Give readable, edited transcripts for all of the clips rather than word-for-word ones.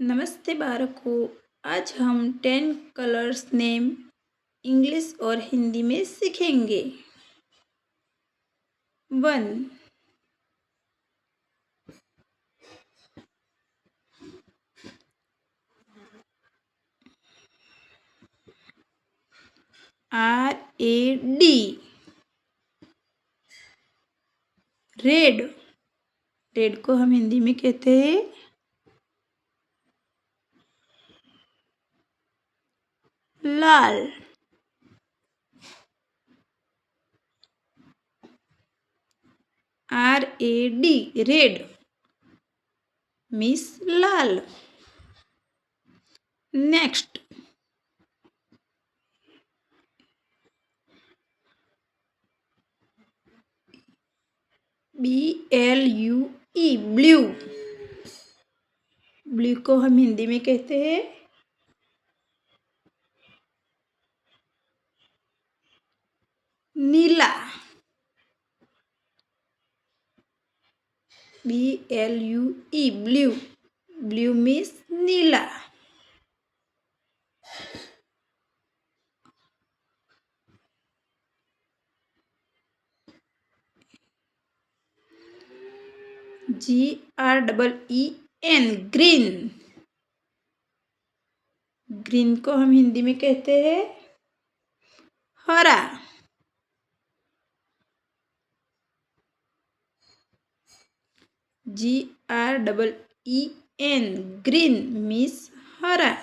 नमस्ते बालकों। आज हम 10 कलर्स नेम इंग्लिश और हिंदी में सीखेंगे। 1 RAD रेड। रेड को हम हिंदी में कहते हैं लाल। RAD रेड मीन्स लाल। Next BLUE blue. ब्लू को हम हिंदी में कहते हैं नीला। BLUE blue. ब्लू मीन्स नीला। GREEN green. ग्रीन को हम हिंदी में कहते हैं हरा। GREEN ग्रीन मीन्स हरा।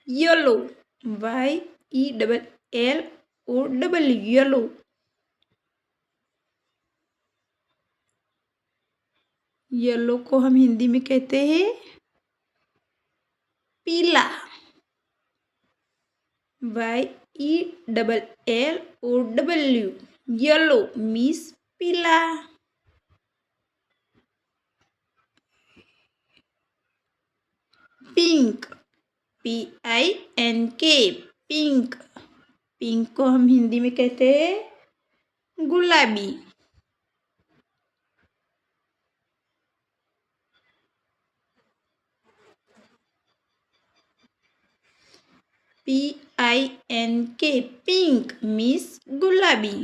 Yellow YELLOW yellow. येलो को हम हिंदी में कहते हैं पीला। YELLOW येलो मीन्स पीला। Pink PINK pink. पिंक को हम हिंदी में कहते हैं गुलाबी। PINK पिंक मीन्स गुलाबी।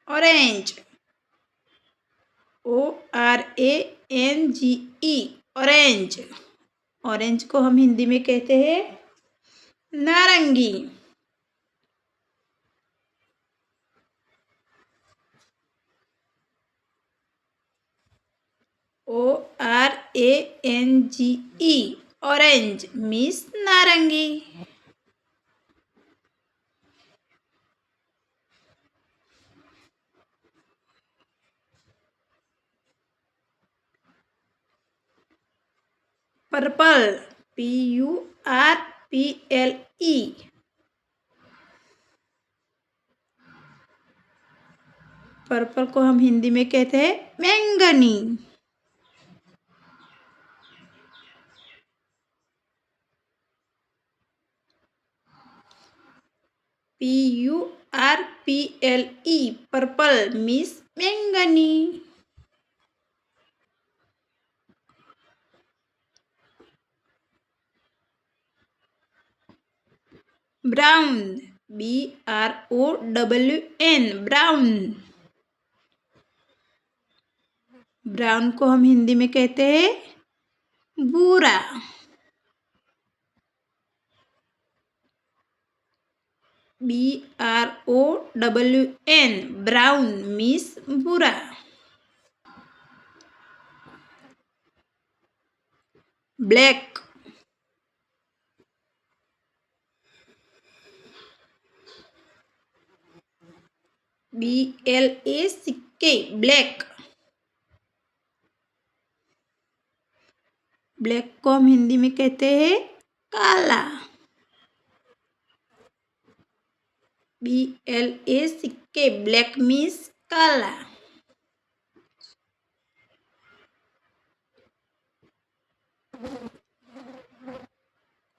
Orange ORANGE orange. ऑरेंज को हम हिंदी में कहते हैं नारंगी। ORANGE ऑरेंज मीन्स नारंगी। पर्पल PURPLE पर्पल को हम हिंदी में कहते हैं बैंगनी। PURPLE पर्पल मीन्स बैंगनी। Brown BROWN brown. ब्राउन को हम हिंदी में कहते हैं भूरा। BROWN ब्राउन मीन्स भूरा। Black BLACK black. ब्लैक को हम हिंदी में कहते हैं काला। BLACK બ્લેક મીન્સ કાલા.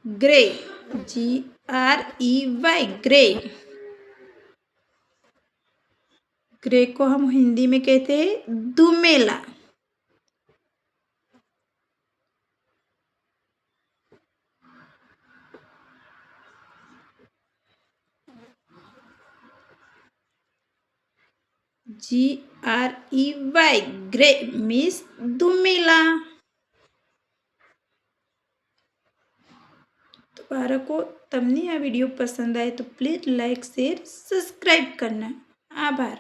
Grey GREY grey. ग्रे को हम हिंदी में कहते हैं धूमेला. GREY ग्रे मीन्स ધૂમેલા. તો બાળકો, તમને આ વિડીયો પસંદ આવે તો પ્લીઝ લાઈક શેર સબસ્ક્રાઈબ કરના. આભાર.